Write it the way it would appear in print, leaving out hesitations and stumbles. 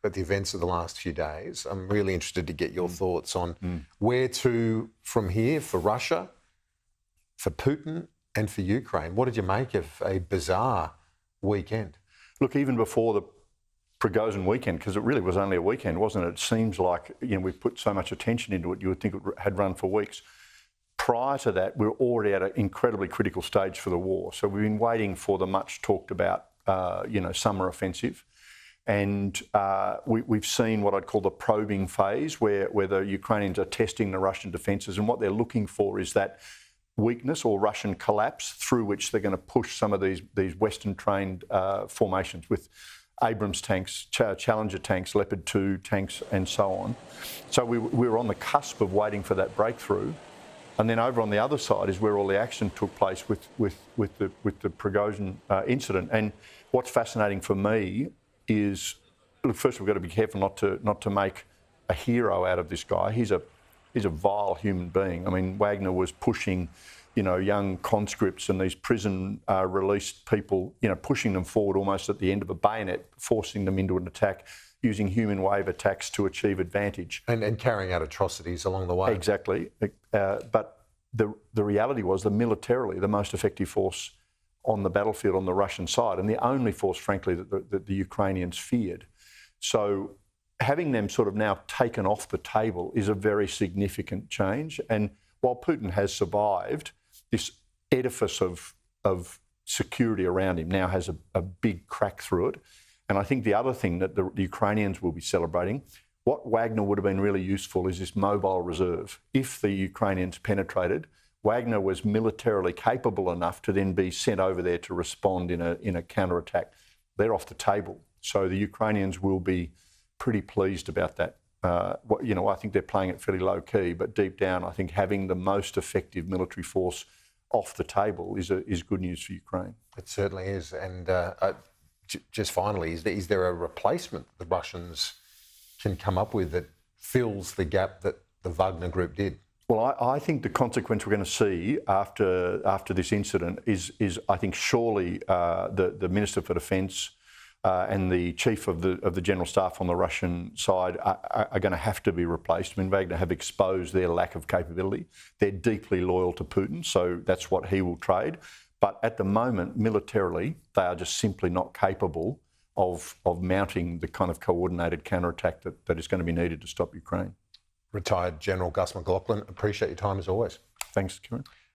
at the events of the last few days. I'm really interested to get your thoughts on where to from here for Russia, for Putin and for Ukraine. What did you make of a bizarre weekend? Look, even before the Prigozhin weekend, because it really was only a weekend, wasn't it? It seems like, we've put so much attention into it, you would think it had run for weeks. Prior to that, we were already at an incredibly critical stage for the war. So we've been waiting for the much talked about, summer offensive. And we've seen what I'd call the probing phase, where the Ukrainians are testing the Russian defences, and what they're looking for is that weakness or Russian collapse through which they're going to push some of these Western-trained formations with Abrams tanks, Challenger tanks, Leopard 2 tanks, and so on. So we were on the cusp of waiting for that breakthrough. And then over on the other side is where all the action took place with the Prigozhin incident. And what's fascinating for me is, look, first we've got to be careful not to make a hero out of this guy. He's a vile human being. I mean, Wagner was pushing, young conscripts and these prison released people, pushing them forward almost at the end of a bayonet, forcing them into an attack, using human wave attacks to achieve advantage. And carrying out atrocities along the way. Exactly. But the reality was that militarily, the most effective force on the battlefield on the Russian side, and the only force, frankly, that the Ukrainians feared. So having them sort of now taken off the table is a very significant change. And while Putin has survived, this edifice of security around him now has a big crack through it. And I think the other thing that the Ukrainians will be celebrating, what Wagner would have been really useful is this mobile reserve. If the Ukrainians penetrated, Wagner was militarily capable enough to then be sent over there to respond in a counterattack. They're off the table. So the Ukrainians will be pretty pleased about that. I think they're playing it fairly low key, but deep down, I think having the most effective military force off the table is good news for Ukraine. It certainly is. And just finally, is there a replacement the Russians can come up with that fills the gap that the Wagner group did? Well, I think the consequence we're going to see after this incident is I think surely the Minister for Defence and the Chief of the General Staff on the Russian side are going to have to be replaced. I mean, Wagner have exposed their lack of capability. They're deeply loyal to Putin, so that's what he will trade. But at the moment, militarily, they are just simply not capable of mounting the kind of coordinated counterattack that is going to be needed to stop Ukraine. Retired General Gus McLachlan, appreciate your time as always. Thanks, Kieran.